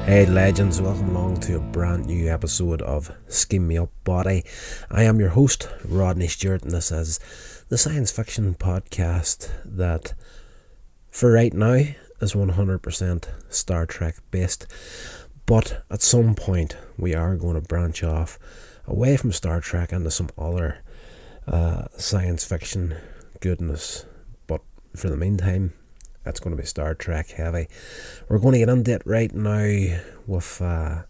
Hey legends, welcome along to a brand new episode of Sceam Me Up Botty. I am your host, Rodney Stewart, and this is the science fiction podcast that, for right now, is 100% Star Trek based. But at some point, we are going to branch off away from Star Trek into some other science fiction goodness. But for the meantime, that's going to be Star Trek heavy. We're going to get into it right now with an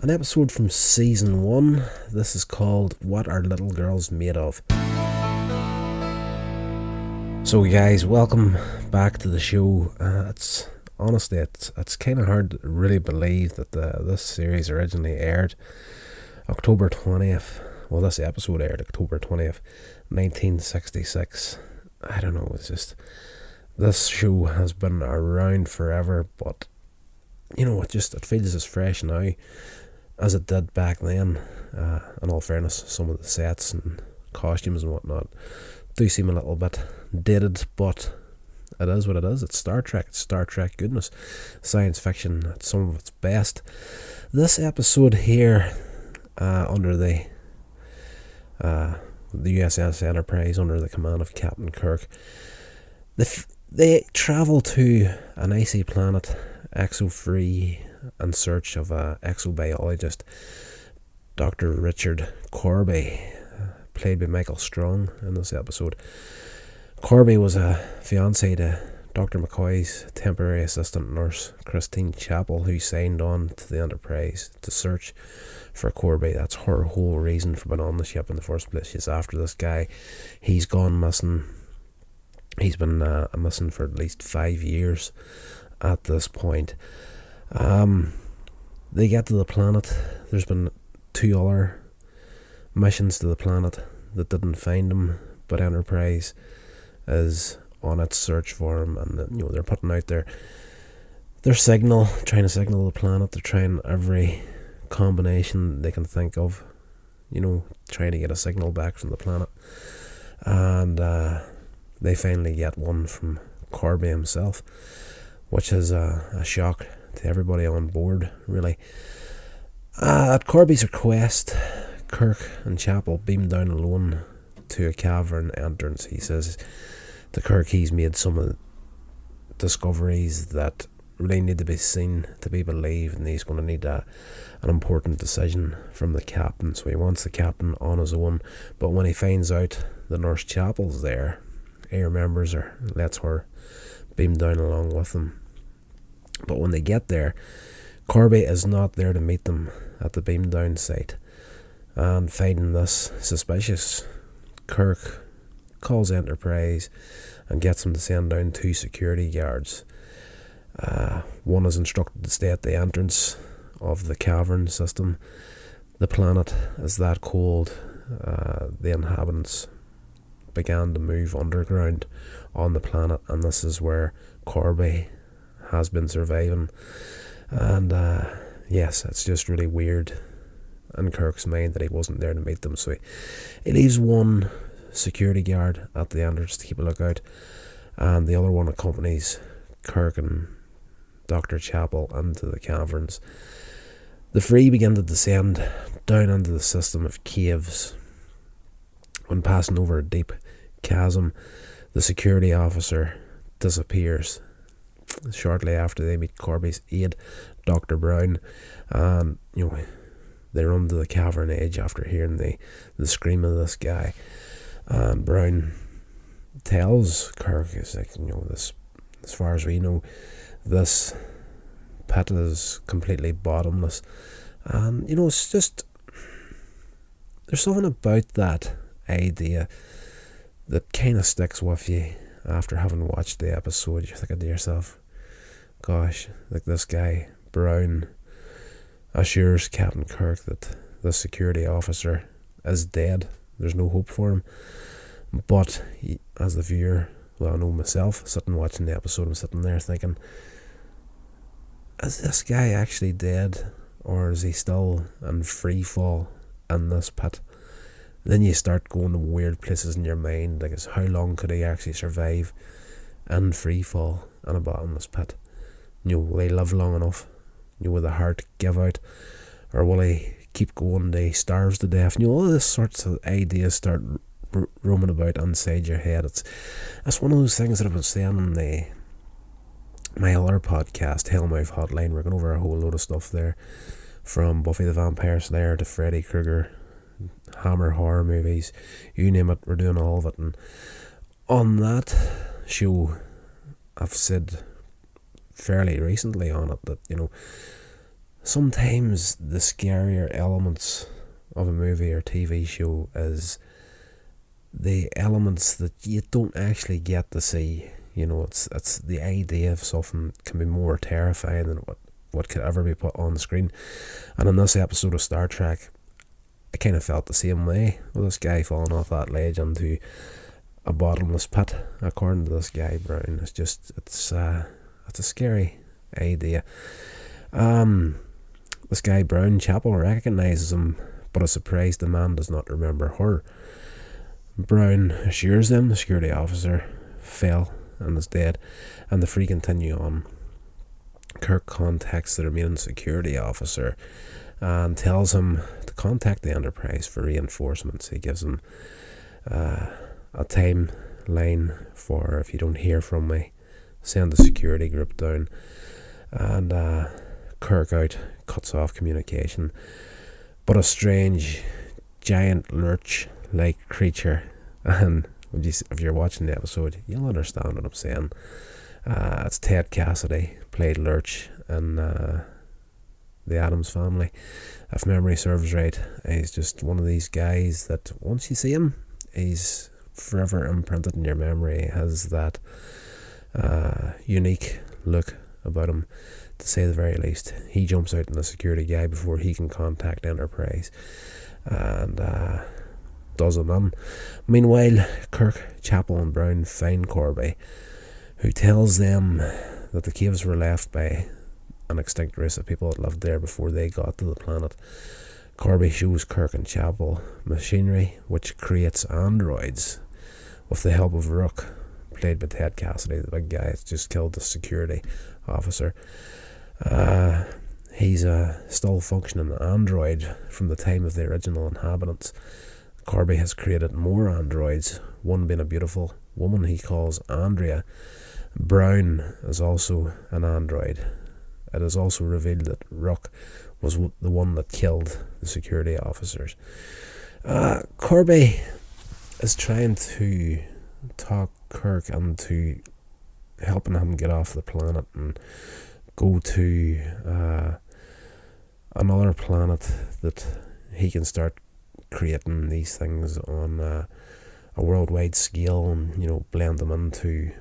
episode from season 1. This is called What Are Little Girls Made Of? So guys, welcome back to the show. It's kind of hard to really believe that this series originally aired October 20th. Well, this episode aired October 20th, 1966. I don't know, it's just... This show has been around forever, but it feels as fresh now as it did back then. In all fairness, some of the sets and costumes and whatnot do seem a little bit dated, but it is what it is. It's Star Trek. It's Star Trek goodness. Science fiction at some of its best. This episode here, under the USS Enterprise, under the command of Captain Kirk, they travel to an icy planet, exo-free, in search of an exobiologist, Dr. Richard Corby, played by Michael Strong in this episode. Corby was a fiancé to Dr. McCoy's temporary assistant nurse, Christine Chappell, who signed on to the Enterprise to search for Corby. That's her whole reason for being on the ship in the first place. She's after this guy. He's gone missing. He's been missing for at least 5 years at this point. They get to the planet. There's been 2 other missions to the planet that didn't find him, but Enterprise is on its search for him, and they're putting out their signal, trying to signal the planet. They're trying every combination they can think of, trying to get a signal back from the planet, and they finally get one from Corby himself, which is a shock to everybody on board, really. At Corby's request, Kirk and Chappell beam down alone to a cavern entrance. He says to Kirk he's made some discoveries that really need to be seen to be believed, and he's going to need an important decision from the captain. So he wants the captain on his own, but when he finds out the nurse Chappell's there, he remembers her, lets her beam down along with them. But when they get there, Corby is not there to meet them at the beam down site, and finding this suspicious, Kirk calls Enterprise and gets them to send down 2 security guards. One is instructed to stay at the entrance of the cavern system. The planet is that cold, the inhabitants began to move underground on the planet, and this is where Corby has been surviving. And yes, it's just really weird in Kirk's mind that he wasn't there to meet them, so he leaves one security guard at the entrance to keep a lookout, and the other one accompanies Kirk and Dr. Chappell into the caverns. The three begin to descend down into the system of caves. When passing over a deep chasm, the security officer disappears. Shortly after, they meet Corby's aide, Dr. Brown, and they run to the cavern edge after hearing the scream of this guy. And Brown tells Kirk, "Is like, this, as far as we know, this pit is completely bottomless." And it's just, there's something about that idea that kind of sticks with you after having watched the episode. You're thinking to yourself, gosh, like this guy Brown assures Captain Kirk that the security officer is dead. There's no hope for him. But as the viewer, well, I know myself, sitting watching the episode, I'm sitting there thinking, is this guy actually dead, or is he still in free fall in this pit? Then you start going to weird places in your mind, like how long could he actually survive in free fall in a bottomless pit? Will he live long enough will the heart give out, or will he keep going till he starves to death? All this sorts of ideas start roaming about inside your head. It's one of those things that I was saying in my other podcast, Hellmouth Hotline. We're going over a whole load of stuff there, from Buffy the Vampire Slayer to Freddy Krueger, Hammer horror movies, you name it, we're doing all of it. And on that show, I've said fairly recently on it that, sometimes the scarier elements of a movie or TV show is the elements that you don't actually get to see. It's the idea of something can be more terrifying than what could ever be put on the screen. And in this episode of Star Trek, I kind of felt the same way, with this guy falling off that ledge into a bottomless pit, according to this guy Brown. It's a scary idea. This guy Brown, Chapel recognises him, but is surprised the man does not remember her. Brown assures them the security officer fell and is dead, and the three continue on. Kirk contacts the remaining security officer and tells him to contact the Enterprise for reinforcements. He gives him a timeline for, if you don't hear from me, send the security group down. And Kirk cuts off communication. But a strange, giant lurch-like creature, and if you're watching the episode, you'll understand what I'm saying. It's Ted Cassidy, played Lurch in the Addams Family. If memory serves right, he's just one of these guys that once you see him, he's forever imprinted in your memory. He has that unique look about him, to say the very least. He jumps out in the security guy before he can contact Enterprise, and does him in. Meanwhile, Kirk, Chapel and Brown find Corby, who tells them that the caves were left by an extinct race of people that lived there before they got to the planet. Corby shows Kirk and Chapel machinery which creates androids with the help of Rook, played by Ted Cassidy, the big guy that's just killed the security officer. He's a still functioning android from the time of the original inhabitants. Corby has created more androids, one being a beautiful woman he calls Andrea. Brown is also an android. It is also revealed that Rook was the one that killed the security officers. Corby is trying to talk Kirk into helping him get off the planet and go to another planet that he can start creating these things on a worldwide scale, and blend them into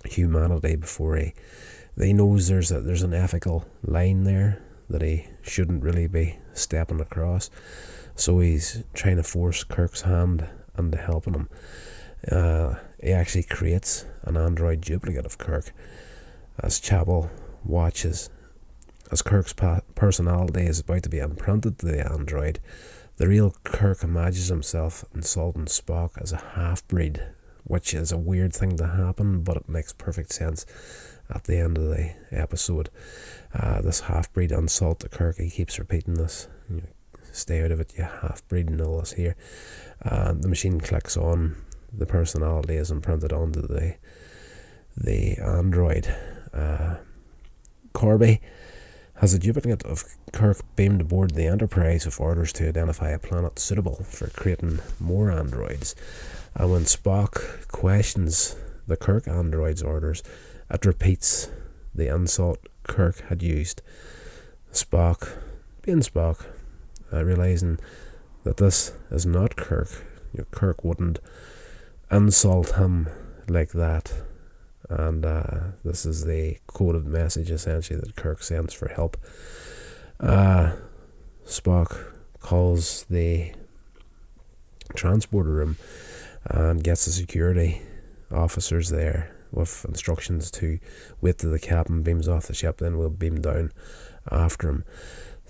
humanity before he knows there's an ethical line there that he shouldn't really be stepping across. So he's trying to force Kirk's hand into helping him. He actually creates an android duplicate of Kirk as Chapel watches. As Kirk's personality is about to be imprinted to the android, the real Kirk imagines himself insulting Spock as a half-breed, which is a weird thing to happen, but it makes perfect sense at the end of the episode. This half-breed insult to Kirk, he keeps repeating this. Stay out of it, you half-breed, and all this here. The machine clicks on. The personality is imprinted onto the android. Corby has a duplicate of Kirk beamed aboard the Enterprise with orders to identify a planet suitable for creating more androids. And when Spock questions the Kirk android's orders, it repeats the insult Kirk had used. Spock, being Spock, realising that this is not Kirk. Kirk wouldn't insult him like that. And this is the coded message, essentially, that Kirk sends for help. Spock calls the transporter room and gets the security officers there with instructions to wait till the captain beams off the ship, then we'll beam down after him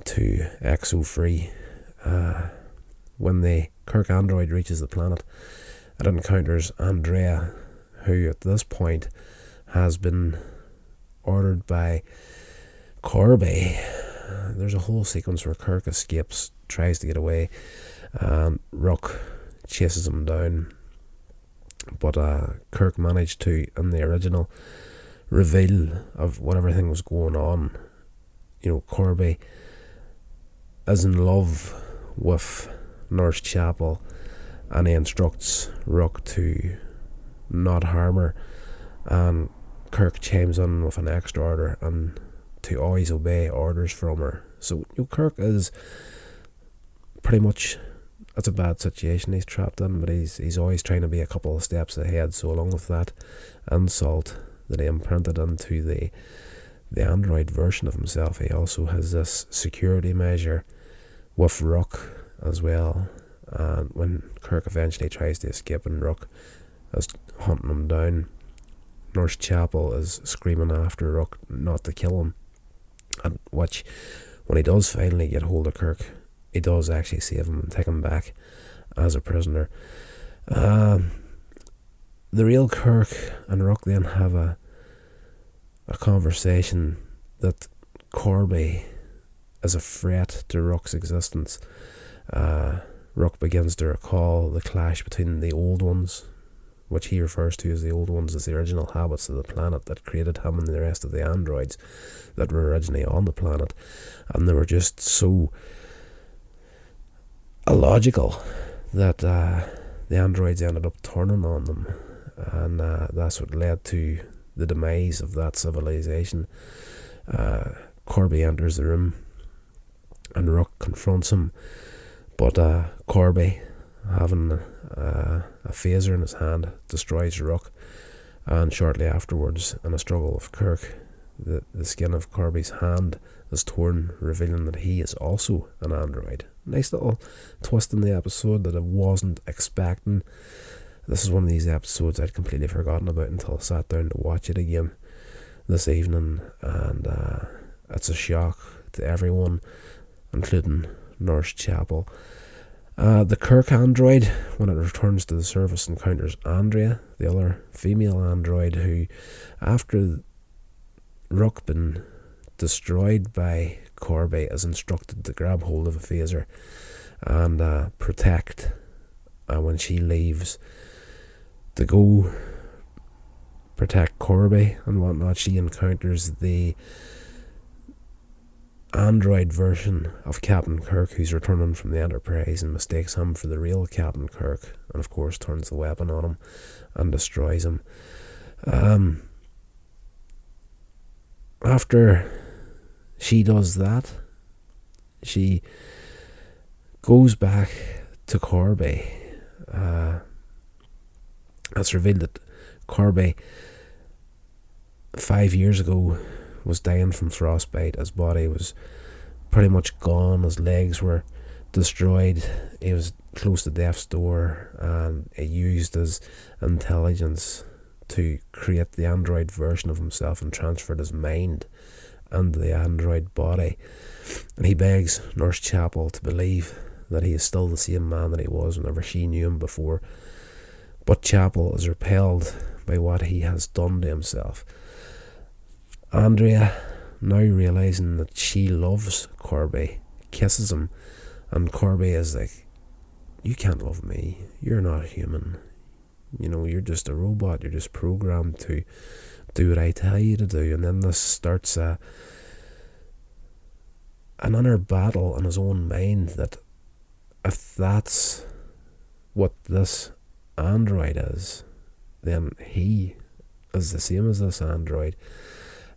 to XO3. When the Kirk android reaches the planet, it encounters Andrea, who at this point has been ordered by Corby, there's a whole sequence where Kirk escapes, tries to get away, and Rook chases him down. But Kirk managed to, in the original reveal of what everything was going on, Corby is in love with Nurse Chapel, and he instructs Rook to not harm her, and Kirk chimes in with an extra order and to always obey orders from her. So Kirk is pretty much, it's a bad situation he's trapped in, but he's always trying to be a couple of steps ahead. So along with that insult that he imprinted into the Android version of himself, he also has this security measure with Rook as well. And when Kirk eventually tries to escape and Rook is hunting him down, Nurse Chapel is screaming after Rook not to kill him. And which, when he does finally get hold of Kirk, he does actually save him and take him back as a prisoner. The real Kirk and Rook then have a conversation that Corby is a threat to Rook's existence. Rook begins to recall the clash between the old ones, which he refers to as the old ones as the original habits of the planet that created him and the rest of the androids that were originally on the planet. And they were just so illogical that the androids ended up turning on them. And that's what led to the demise of that civilization. Corby enters the room and Rook confronts him. But Corby, having a phaser in his hand, destroys Rook, and shortly afterwards, in a struggle with Kirk, the skin of Corby's hand is torn, revealing that he is also an android. Nice little twist in the episode that I wasn't expecting. This is one of these episodes I'd completely forgotten about until I sat down to watch it again this evening, and it's a shock to everyone, including Nurse Chapel. The Kirk android, when it returns to the surface, encounters Andrea, the other female android, who, after Rook been destroyed by Corby, is instructed to grab hold of a phaser and protect. When she leaves to go protect Corby and whatnot, she encounters the android version of Captain Kirk, who's returning from the Enterprise, and mistakes him for the real Captain Kirk, and of course turns the weapon on him and destroys him. After she does that, she goes back to Corby. It's revealed that Corby 5 years ago was dying from frostbite. His body was pretty much gone. His legs were destroyed. He was close to death's door, and he used his intelligence to create the android version of himself and transferred his mind into the android body. And he begs Nurse Chapel to believe that he is still the same man that he was whenever she knew him before. But Chapel is repelled by what he has done to himself. Andrea, now realising that she loves Corby, kisses him, and Corby is like, "You can't love me, you're not human, you're just a robot, you're just programmed to do what I tell you to do." And then this starts an inner battle in his own mind, that if that's what this android is, then he is the same as this android.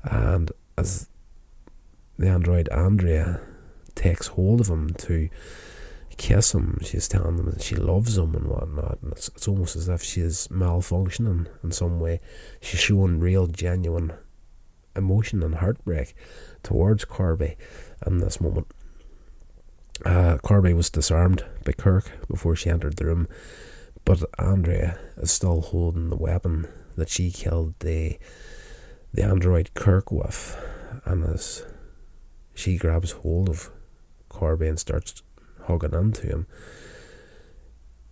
And as the android Andrea takes hold of him to kiss him, she's telling him that she loves him and whatnot, and it's almost as if she is malfunctioning in some way. She's showing real genuine emotion and heartbreak towards Corby in this moment. Corby was disarmed by Kirk before she entered the room, but Andrea is still holding the weapon that she killed the android Kirk with, and as she grabs hold of Corby and starts hugging into him,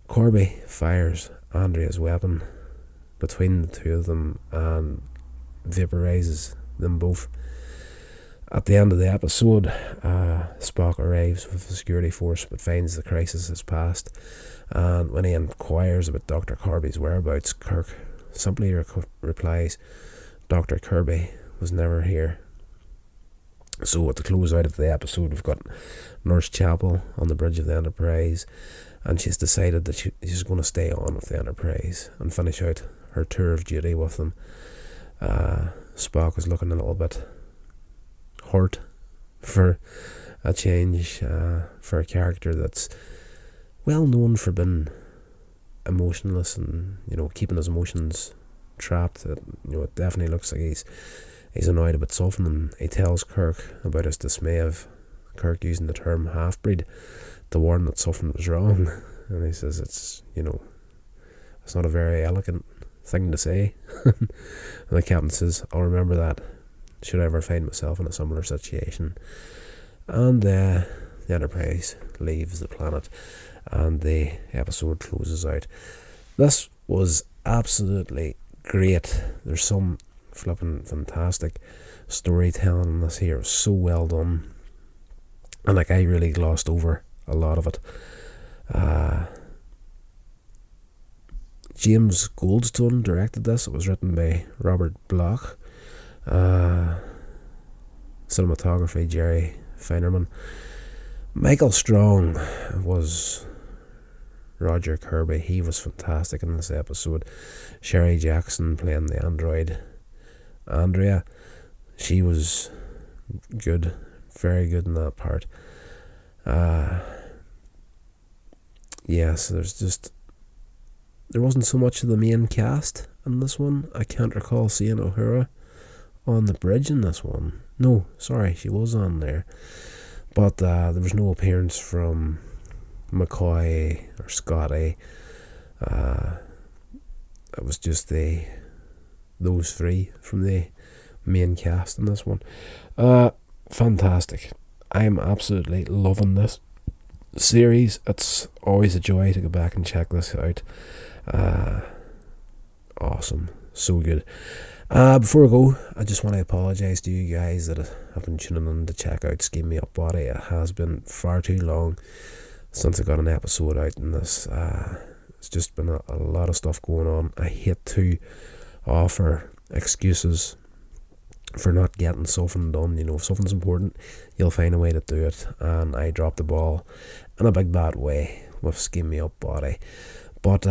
Corby fires Andrea's weapon between the two of them and vaporizes them both. At the end of the episode, Spock arrives with the security force but finds the crisis has passed, and when he inquires about Dr. Kirby's whereabouts, Kirk simply replies, Dr. Kirby was never here. So at the close out of the episode, we've got Nurse Chapel on the bridge of the Enterprise, and she's decided that she's going to stay on with the Enterprise and finish out her tour of duty with them. Spock is looking a little bit hurt for a change, for a character that's well known for being emotionless and, keeping his emotions trapped. It definitely looks like he's annoyed about something, and he tells Kirk about his dismay of Kirk using the term half-breed to warn that something was wrong. And he says it's not a very elegant thing to say. And the captain says, I'll remember that should I ever find myself in a similar situation. And the Enterprise leaves the planet and the episode closes out. This was absolutely great. There's some flipping fantastic storytelling in this here. It was so well done, and I really glossed over a lot of it. James Goldstone directed this. It was written by Robert Bloch. Cinematography Jerry Feinerman. Michael Strong was Roger Kirby. He was fantastic in this episode. Sherry Jackson playing the android Andrea, she was good, very good in that part. Yes, there wasn't so much of the main cast in this one. I can't recall seeing O'Hara on the bridge in this one. No, sorry, she was on there, but there was no appearance from McCoy or Scotty. It was just those three from the main cast in this one. Fantastic. I'm absolutely loving this series. It's always a joy to go back and check this out. Awesome. So good. Before I go, I just want to apologise to you guys that have been tuning in to check out Sceam Me Up Botty. It has been far too long since I got an episode out in this. It's just been a lot of stuff going on. I hate to offer excuses for not getting something done. If something's important, you'll find a way to do it, and I dropped the ball in a big bad way with Sceam Me Up Botty. But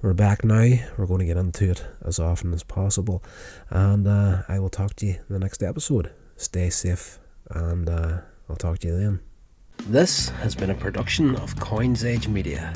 we're back now. We're going to get into it as often as possible, and I will talk to you in the next episode. Stay safe, and I'll talk to you then. This has been a production of Coins Age Media.